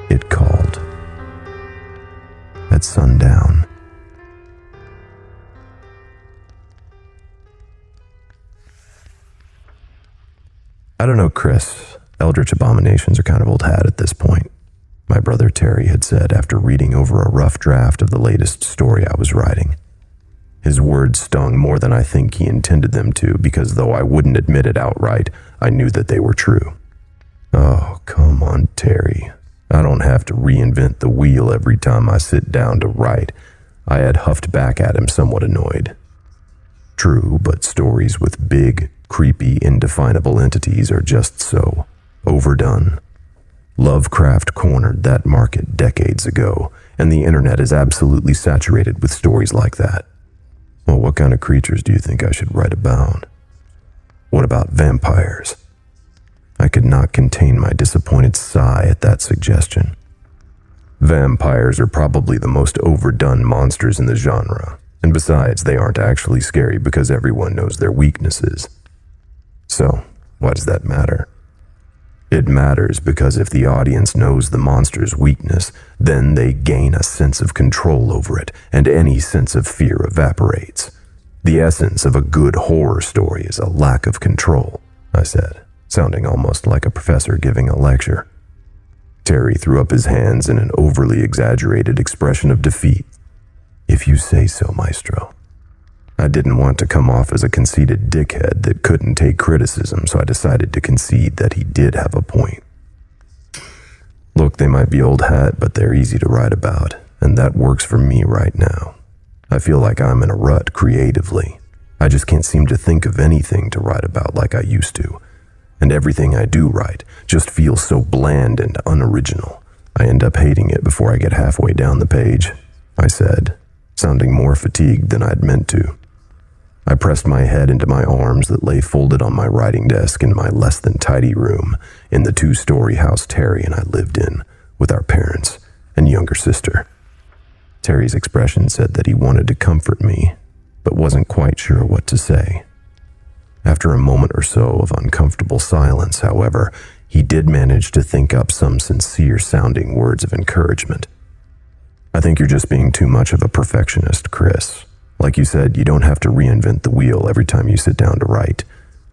It called. At sundown. I don't know, Chris. Eldritch abominations are kind of old hat at this point, my brother Terry had said after reading over a rough draft of the latest story I was writing. His words stung more than I think he intended them to, because though I wouldn't admit it outright, I knew that they were true. Oh, come on, Terry. I don't have to reinvent the wheel every time I sit down to write. I had huffed back at him, somewhat annoyed. True, but stories with big, creepy, indefinable entities are just so overdone. Lovecraft cornered that market decades ago, and the internet is absolutely saturated with stories like that. Well, what kind of creatures do you think I should write about? What about vampires? I could not contain my disappointed sigh at that suggestion. Vampires are probably the most overdone monsters in the genre, and besides, they aren't actually scary because everyone knows their weaknesses. So, why does that matter? It matters because if the audience knows the monster's weakness, then they gain a sense of control over it, and any sense of fear evaporates. The essence of a good horror story is a lack of control, I said, sounding almost like a professor giving a lecture. Terry threw up his hands in an overly exaggerated expression of defeat. If you say so, Maestro. I didn't want to come off as a conceited dickhead that couldn't take criticism, so I decided to concede that he did have a point. Look, they might be old hat, but they're easy to write about, and that works for me right now. I feel like I'm in a rut creatively. I just can't seem to think of anything to write about like I used to, and everything I do write just feels so bland and unoriginal. I end up hating it before I get halfway down the page, I said, sounding more fatigued than I'd meant to. I pressed my head into my arms that lay folded on my writing desk in my less-than-tidy room in the 2-story house Terry and I lived in with our parents and younger sister. Terry's expression said that he wanted to comfort me, but wasn't quite sure what to say. After a moment or so of uncomfortable silence, however, he did manage to think up some sincere-sounding words of encouragement. I think you're just being too much of a perfectionist, Chris. Like you said, you don't have to reinvent the wheel every time you sit down to write.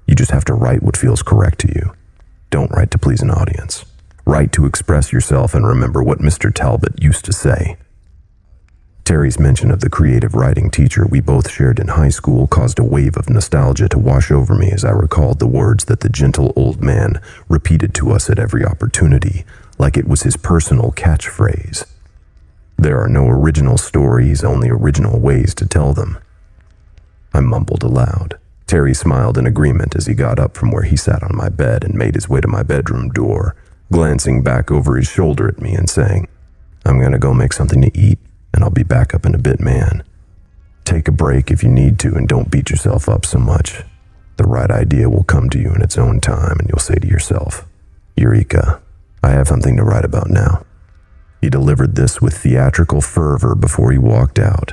You just have to write what feels correct to you. Don't write to please an audience. Write to express yourself and remember what Mr. Talbot used to say. Terry's mention of the creative writing teacher we both shared in high school caused a wave of nostalgia to wash over me as I recalled the words that the gentle old man repeated to us at every opportunity, like it was his personal catchphrase. There are no original stories, only original ways to tell them. I mumbled aloud. Terry smiled in agreement as he got up from where he sat on my bed and made his way to my bedroom door, glancing back over his shoulder at me and saying, "I'm gonna go make something to eat, and I'll be back up in a bit, man. Take a break if you need to, and don't beat yourself up so much. The right idea will come to you in its own time, and you'll say to yourself, Eureka, I have something to write about now." He delivered this with theatrical fervor before he walked out,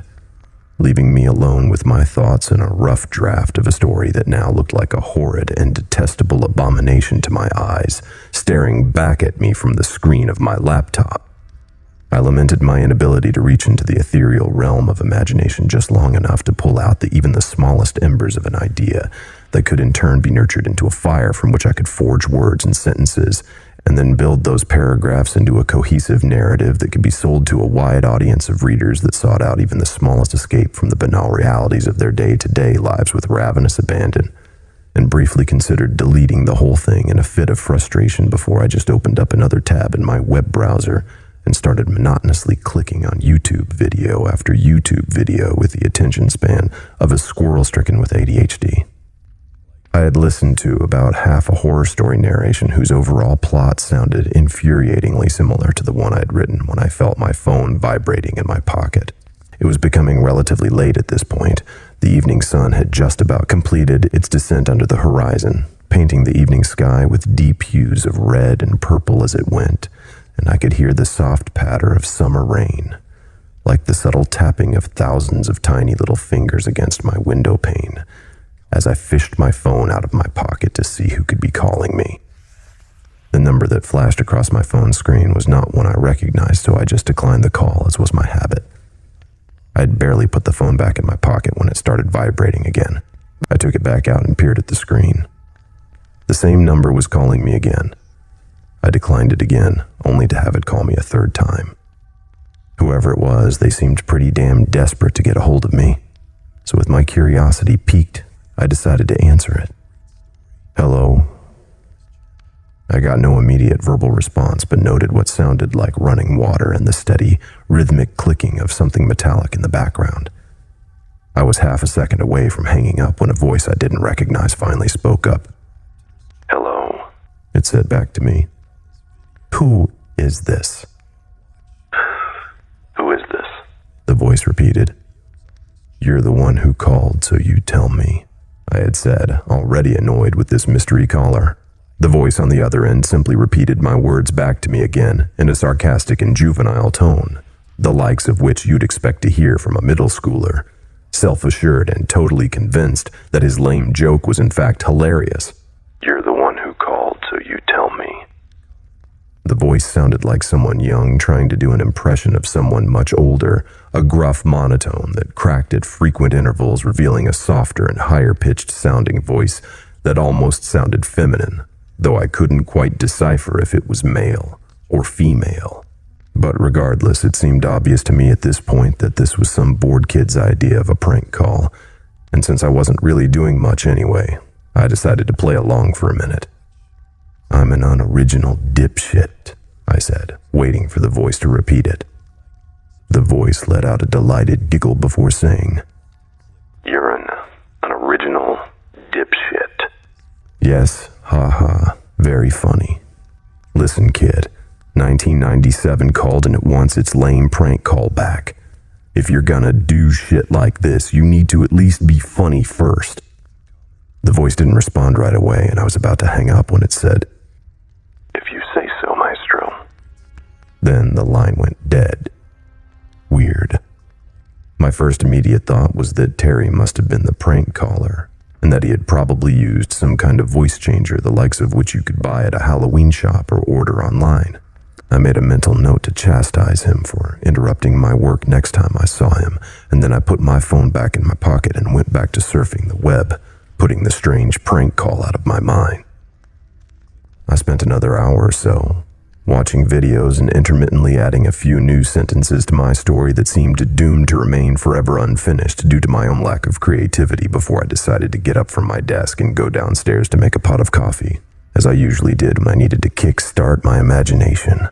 leaving me alone with my thoughts in a rough draft of a story that now looked like a horrid and detestable abomination to my eyes, staring back at me from the screen of my laptop. I lamented my inability to reach into the ethereal realm of imagination just long enough to pull out even the smallest embers of an idea that could in turn be nurtured into a fire from which I could forge words and sentences, and then build those paragraphs into a cohesive narrative that could be sold to a wide audience of readers that sought out even the smallest escape from the banal realities of their day-to-day lives with ravenous abandon, and briefly considered deleting the whole thing in a fit of frustration before I just opened up another tab in my web browser and started monotonously clicking on YouTube video after YouTube video with the attention span of a squirrel stricken with ADHD. I had listened to about half a horror story narration whose overall plot sounded infuriatingly similar to the one I had written when I felt my phone vibrating in my pocket. It was becoming relatively late at this point. The evening sun had just about completed its descent under the horizon, painting the evening sky with deep hues of red and purple as it went, and I could hear the soft patter of summer rain, like the subtle tapping of thousands of tiny little fingers against my window pane, as I fished my phone out of my pocket to see who could be calling me. The number that that flashed across my phone screen was not one I recognized, so I just declined the call, as was my habit. I had barely put the phone back in my pocket when it started vibrating again. I took it back out and peered at the screen. The same number was calling me again. I declined it again, only to have it call me a third time. Whoever it was, they seemed pretty damn desperate to get a hold of me. So with my curiosity piqued, I decided to answer it. "Hello." I got no immediate verbal response, but noted what sounded like running water and the steady, rhythmic clicking of something metallic in the background. I was half a second away from hanging up when a voice I didn't recognize finally spoke up. "Hello," it said back to me. "Who is this?" "Who is this?" the voice repeated. "You're the one who called, so you tell me," I had said, already annoyed with this mystery caller. The voice on the other end simply repeated my words back to me again in a sarcastic and juvenile tone, the likes of which you'd expect to hear from a middle schooler, self-assured and totally convinced that his lame joke was in fact hilarious. "You're the one who called, so you tell me." The voice sounded like someone young trying to do an impression of someone much older, a gruff monotone that cracked at frequent intervals, revealing a softer and higher-pitched sounding voice that almost sounded feminine, though I couldn't quite decipher if it was male or female. But regardless, it seemed obvious to me at this point that this was some bored kid's idea of a prank call, and since I wasn't really doing much anyway, I decided to play along for a minute. "I'm an unoriginal dipshit," I said, waiting for the voice to repeat it. The voice let out a delighted giggle before saying, "You're an original dipshit." "Yes, ha, very funny. Listen, kid, 1997 called and it wants its lame prank call back. If you're gonna do shit like this, you need to at least be funny first." The voice didn't respond right away, and I was about to hang up when it said, "If you say so, maestro." Then the line went dead. Weird. My first immediate thought was that Terry must have been the prank caller, and that he had probably used some kind of voice changer, the likes of which you could buy at a Halloween shop or order online. I made a mental note to chastise him for interrupting my work next time I saw him, and then I put my phone back in my pocket and went back to surfing the web, putting the strange prank call out of my mind. I spent another hour or so, watching videos and intermittently adding a few new sentences to my story that seemed doomed to remain forever unfinished due to my own lack of creativity before I decided to get up from my desk and go downstairs to make a pot of coffee, as I usually did when I needed to kick-start my imagination.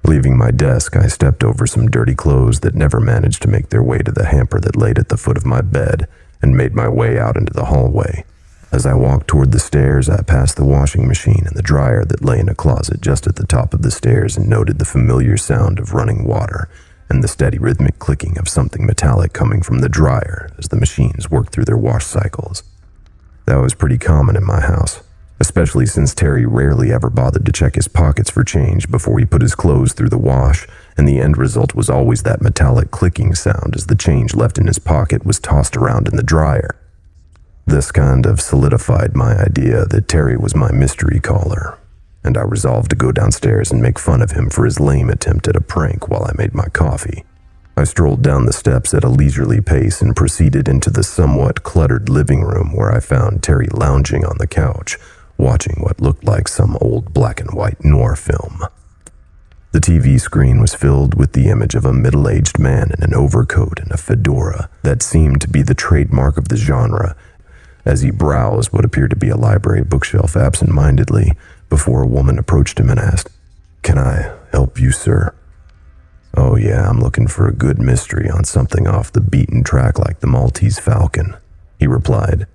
Leaving my desk, I stepped over some dirty clothes that never managed to make their way to the hamper that laid at the foot of my bed and made my way out into the hallway. As I walked toward the stairs, I passed the washing machine and the dryer that lay in a closet just at the top of the stairs and noted the familiar sound of running water and the steady rhythmic clicking of something metallic coming from the dryer as the machines worked through their wash cycles. That was pretty common in my house, especially since Terry rarely ever bothered to check his pockets for change before he put his clothes through the wash, and the end result was always that metallic clicking sound as the change left in his pocket was tossed around in the dryer. This kind of solidified my idea that Terry was my mystery caller, and I resolved to go downstairs and make fun of him for his lame attempt at a prank while I made my coffee. I strolled down the steps at a leisurely pace and proceeded into the somewhat cluttered living room where I found Terry lounging on the couch, watching what looked like some old black and white noir film. The TV screen was filled with the image of a middle-aged man in an overcoat and a fedora that seemed to be the trademark of the genre, as he browsed what appeared to be a library bookshelf absent-mindedly before a woman approached him and asked, "Can I help you, sir?" "Oh yeah, I'm looking for a good mystery on something off the beaten track like the Maltese Falcon," he replied.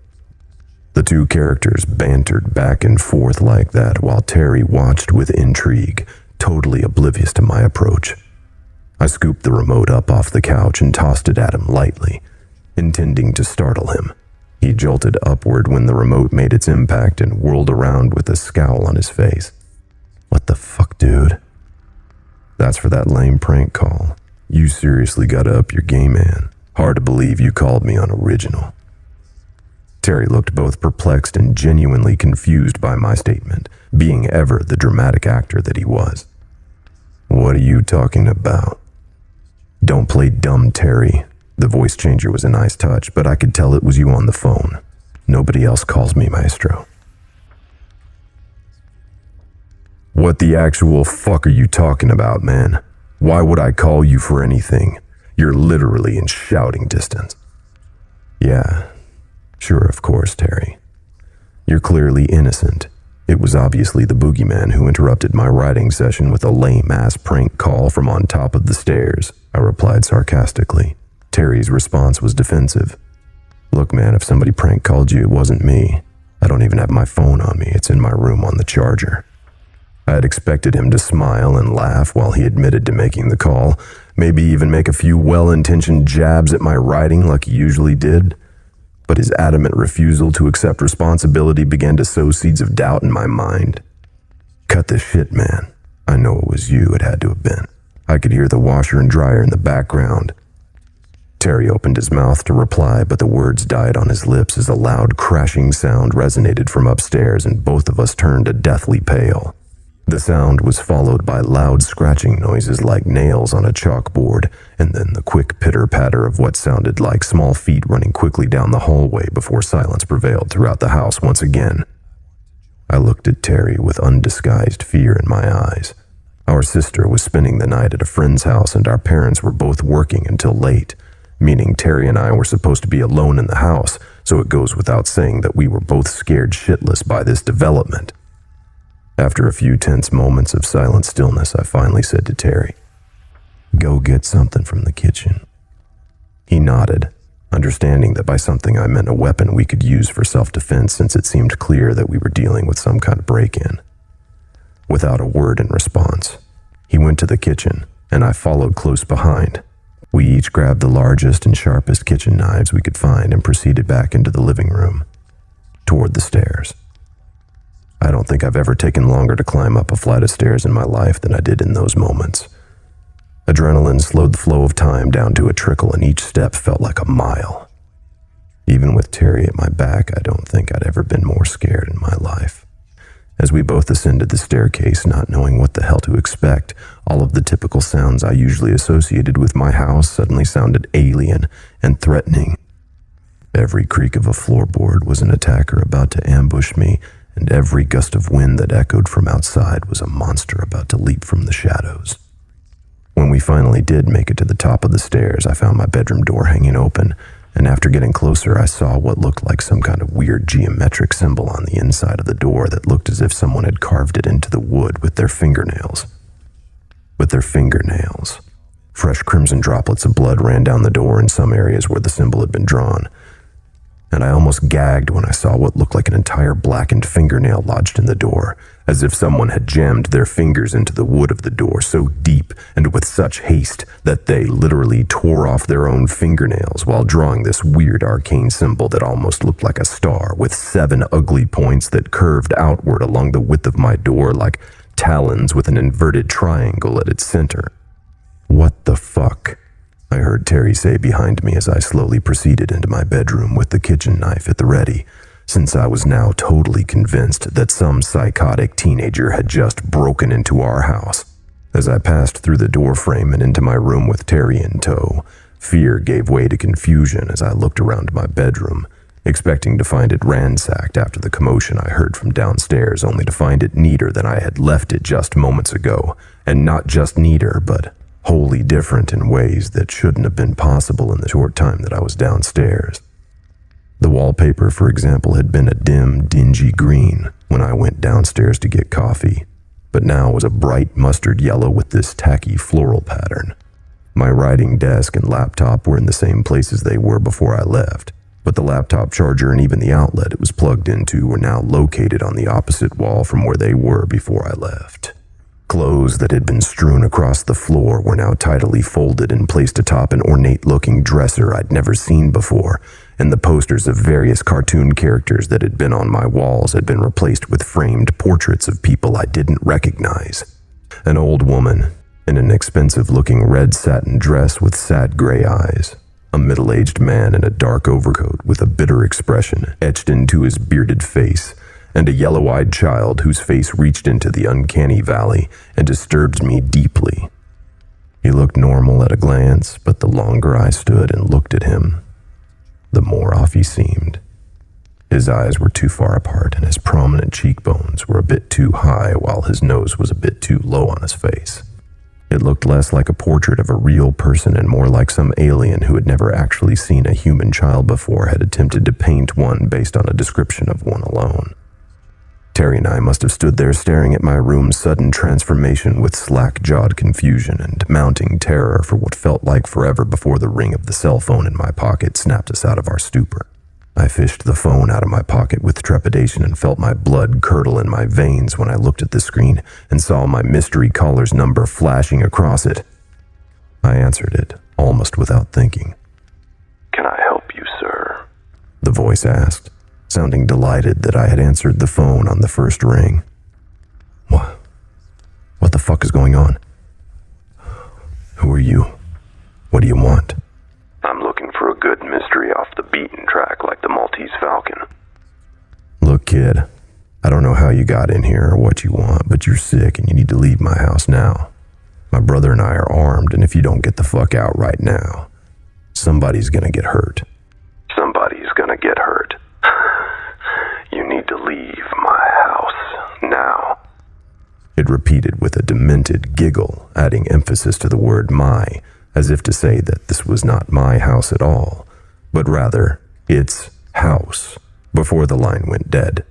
The two characters bantered back and forth like that while Terry watched with intrigue, totally oblivious to my approach. I scooped the remote up off the couch and tossed it at him lightly, intending to startle him. He jolted upward when the remote made its impact and whirled around with a scowl on his face. "What the fuck, dude?" "That's for that lame prank call. You seriously gotta up your game, man. Hard to believe you called me unoriginal." Terry looked both perplexed and genuinely confused by my statement, being ever the dramatic actor that he was. "What are you talking about?" "Don't play dumb, Terry." The voice changer was a nice touch, but I could tell it was you on the phone. "Nobody else calls me Maestro." "What the actual fuck are you talking about, man? Why would I call you for anything? You're literally in shouting distance." "Yeah, sure, of course, Terry. You're clearly innocent. It was obviously the boogeyman who interrupted my writing session with a lame-ass prank call from on top of the stairs," I replied sarcastically. Terry's response was defensive. "Look, man, if somebody prank called you, it wasn't me. I don't even have my phone on me. It's in my room on the charger." I had expected him to smile and laugh while he admitted to making the call, maybe even make a few well-intentioned jabs at my writing like he usually did. But his adamant refusal to accept responsibility began to sow seeds of doubt in my mind. "Cut the shit, man. I know it was you. It had to have been." I could hear the washer and dryer in the background. Terry opened his mouth to reply, but the words died on his lips as a loud crashing sound resonated from upstairs, and both of us turned a deathly pale. The sound was followed by loud scratching noises like nails on a chalkboard, and then the quick pitter-patter of what sounded like small feet running quickly down the hallway before silence prevailed throughout the house once again. I looked at Terry with undisguised fear in my eyes. Our sister was spending the night at a friend's house, and our parents were both working until late, meaning Terry and I were supposed to be alone in the house, so it goes without saying that we were both scared shitless by this development. After a few tense moments of silent stillness, I finally said to Terry, "Go get something from the kitchen." He nodded, understanding that by something I meant a weapon we could use for self-defense, since it seemed clear that we were dealing with some kind of break-in. Without a word in response, he went to the kitchen, and I followed close behind. We each grabbed the largest and sharpest kitchen knives we could find and proceeded back into the living room, toward the stairs. I don't think I've ever taken longer to climb up a flight of stairs in my life than I did in those moments. Adrenaline slowed the flow of time down to a trickle, and each step felt like a mile. Even with Terry at my back, I don't think I'd ever been more scared in my life. As we both ascended the staircase, not knowing what the hell to expect, all of the typical sounds I usually associated with my house suddenly sounded alien and threatening. Every creak of a floorboard was an attacker about to ambush me, and every gust of wind that echoed from outside was a monster about to leap from the shadows. When we finally did make it to the top of the stairs, I found my bedroom door hanging open, and after getting closer, I saw what looked like some kind of weird geometric symbol on the inside of the door that looked as if someone had carved it into the wood with their fingernails. Fresh crimson droplets of blood ran down the door in some areas where the symbol had been drawn, and I almost gagged when I saw what looked like an entire blackened fingernail lodged in the door, as if someone had jammed their fingers into the wood of the door so deep and with such haste that they literally tore off their own fingernails while drawing this weird arcane symbol that almost looked like a star, with 7 ugly points that curved outward along the width of my door like talons with an inverted triangle at its center. "What the fuck?" I heard Terry say behind me as I slowly proceeded into my bedroom with the kitchen knife at the ready, since I was now totally convinced that some psychotic teenager had just broken into our house. As I passed through the doorframe and into my room with Terry in tow, fear gave way to confusion as I looked around my bedroom, expecting to find it ransacked after the commotion I heard from downstairs, only to find it neater than I had left it just moments ago, and not just neater, but wholly different in ways that shouldn't have been possible in the short time that I was downstairs. The wallpaper, for example, had been a dim, dingy green when I went downstairs to get coffee, but now was a bright mustard yellow with this tacky floral pattern. My writing desk and laptop were in the same places they were before I left, but the laptop charger and even the outlet it was plugged into were now located on the opposite wall from where they were before I left. Clothes that had been strewn across the floor were now tidily folded and placed atop an ornate-looking dresser I'd never seen before, and the posters of various cartoon characters that had been on my walls had been replaced with framed portraits of people I didn't recognize. An old woman in an expensive-looking red satin dress with sad gray eyes, a middle-aged man in a dark overcoat with a bitter expression etched into his bearded face, and a yellow-eyed child whose face reached into the uncanny valley and disturbed me deeply. He looked normal at a glance, but the longer I stood and looked at him, the more off he seemed. His eyes were too far apart, and his prominent cheekbones were a bit too high, while his nose was a bit too low on his face. It looked less like a portrait of a real person and more like some alien who had never actually seen a human child before had attempted to paint one based on a description of one alone. Terry and I must have stood there staring at my room's sudden transformation with slack-jawed confusion and mounting terror for what felt like forever before the ring of the cell phone in my pocket snapped us out of our stupor. I fished the phone out of my pocket with trepidation and felt my blood curdle in my veins when I looked at the screen and saw my mystery caller's number flashing across it. I answered it, almost without thinking. "Can I help you, sir?" the voice asked, sounding delighted that I had answered the phone on the first ring. What the fuck is going on? Who are you? What do you want? "I'm looking for a good mystery off the beaten track like the Maltese Falcon." Look, kid, I don't know how you got in here or what you want, but you're sick and you need to leave my house now. My brother and I are armed, and if you don't get the fuck out right now, somebody's gonna get hurt. "Somebody's gonna get hurt. You need to leave my house now." It repeated with a demented giggle, adding emphasis to the word my, as if to say that this was not my house at all, but rather its house, before the line went dead.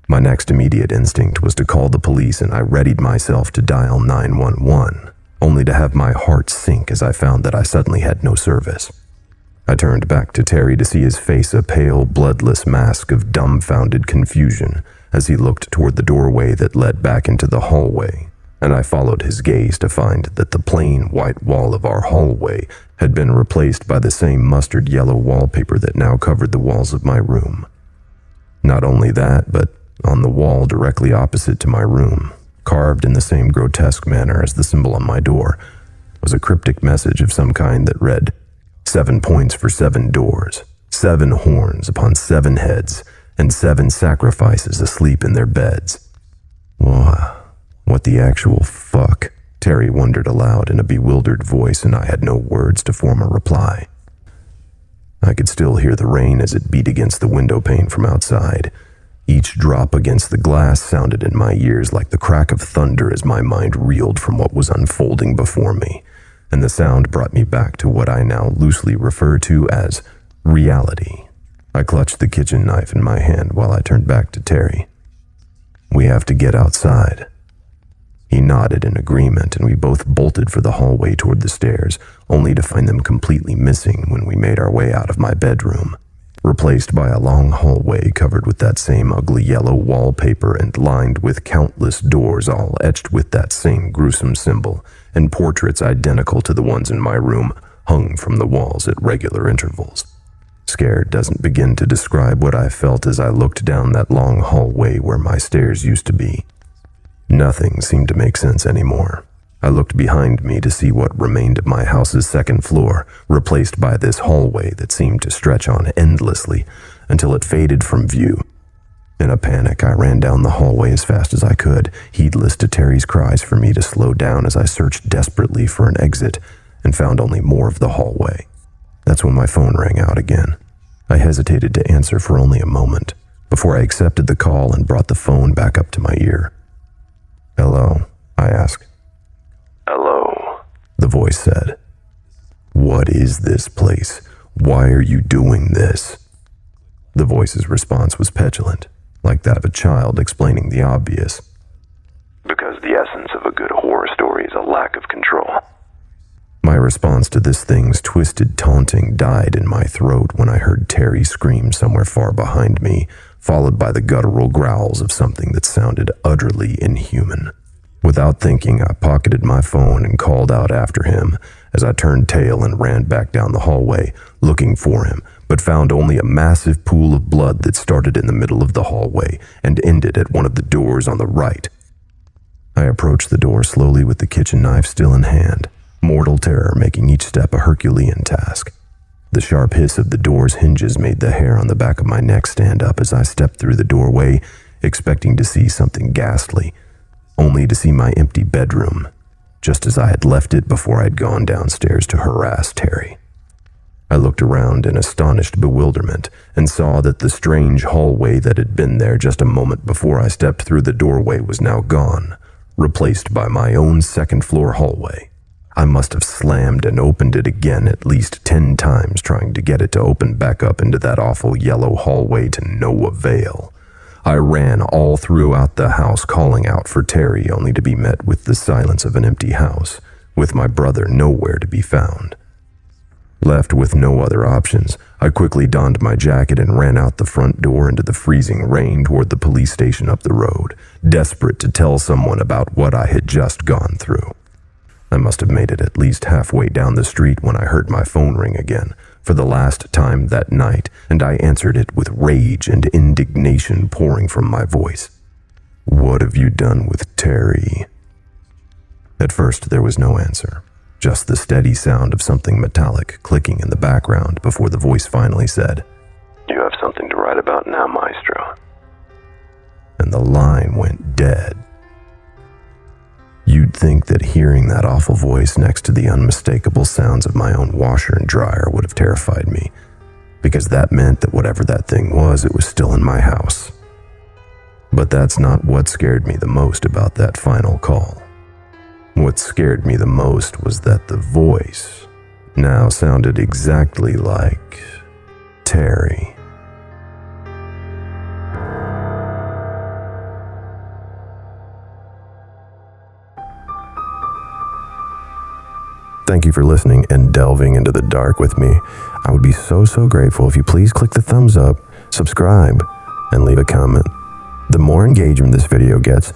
My next immediate instinct was to call the police, and I readied myself to dial 911, only to have my heart sink as I found that I suddenly had no service. I turned back to Terry to see his face a pale, bloodless mask of dumbfounded confusion as he looked toward the doorway that led back into the hallway, and I followed his gaze to find that the plain white wall of our hallway had been replaced by the same mustard yellow wallpaper that now covered the walls of my room. Not only that, but on the wall directly opposite to my room, carved in the same grotesque manner as the symbol on my door, was a cryptic message of some kind that read, 7 points for 7 doors, 7 horns upon 7 heads, and 7 sacrifices asleep in their beds. What the actual fuck? Terry wondered aloud in a bewildered voice, and I had no words to form a reply. I could still hear the rain as it beat against the window pane from outside. Each drop against the glass sounded in my ears like the crack of thunder as my mind reeled from what was unfolding before me, and the sound brought me back to what I now loosely refer to as reality. I clutched the kitchen knife in my hand while I turned back to Terry. "We have to get outside." He nodded in agreement, and we both bolted for the hallway toward the stairs, only to find them completely missing when we made our way out of my bedroom, replaced by a long hallway covered with that same ugly yellow wallpaper and lined with countless doors all etched with that same gruesome symbol, and portraits identical to the ones in my room hung from the walls at regular intervals. Scared doesn't begin to describe what I felt as I looked down that long hallway where my stairs used to be. Nothing seemed to make sense anymore. I looked behind me to see what remained of my house's second floor, replaced by this hallway that seemed to stretch on endlessly until it faded from view. In a panic, I ran down the hallway as fast as I could, heedless to Terry's cries for me to slow down as I searched desperately for an exit and found only more of the hallway. That's when my phone rang out again. I hesitated to answer for only a moment before I accepted the call and brought the phone back up to my ear. "Hello?" I asked. "Hello," the voice said. "What is this place? Why are you doing this?" The voice's response was petulant, like that of a child explaining the obvious. "Because the essence of a good horror story is a lack of control." My response to this thing's twisted taunting died in my throat when I heard Terry scream somewhere far behind me, followed by the guttural growls of something that sounded utterly inhuman. Without thinking, I pocketed my phone and called out after him as I turned tail and ran back down the hallway, looking for him, but found only a massive pool of blood that started in the middle of the hallway and ended at one of the doors on the right. I approached the door slowly with the kitchen knife still in hand, mortal terror making each step a Herculean task. The sharp hiss of the door's hinges made the hair on the back of my neck stand up as I stepped through the doorway, expecting to see something ghastly, only to see my empty bedroom, just as I had left it before I'd gone downstairs to harass Terry. I looked around in astonished bewilderment and saw that the strange hallway that had been there just a moment before I stepped through the doorway was now gone, replaced by my own second-floor hallway. I must have slammed and opened it again at least 10 times trying to get it to open back up into that awful yellow hallway to no avail. I ran all throughout the house calling out for Terry, only to be met with the silence of an empty house, with my brother nowhere to be found. Left with no other options, I quickly donned my jacket and ran out the front door into the freezing rain toward the police station up the road, desperate to tell someone about what I had just gone through. I must have made it at least halfway down the street when I heard my phone ring again, for the last time that night, and I answered it with rage and indignation pouring from my voice. "What have you done with Terry?" At first, there was no answer, just the steady sound of something metallic clicking in the background before the voice finally said, "You have something to write about now, Maestro." And the line went dead. You'd think that hearing that awful voice next to the unmistakable sounds of my own washer and dryer would have terrified me, because that meant that whatever that thing was, it was still in my house. But that's not what scared me the most about that final call. What scared me the most was that the voice now sounded exactly like Terry. Thank you for listening and delving into the dark with me. I would be so grateful if you please click the thumbs up, subscribe, and leave a comment. The more engagement this video gets,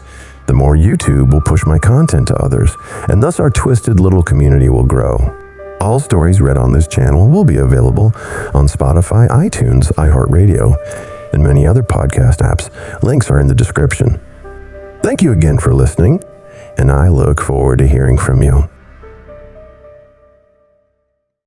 the more YouTube will push my content to others, and thus our twisted little community will grow. All stories read on this channel will be available on Spotify, iTunes, iHeartRadio, and many other podcast apps. Links are in the description. Thank you again for listening, and I look forward to hearing from you.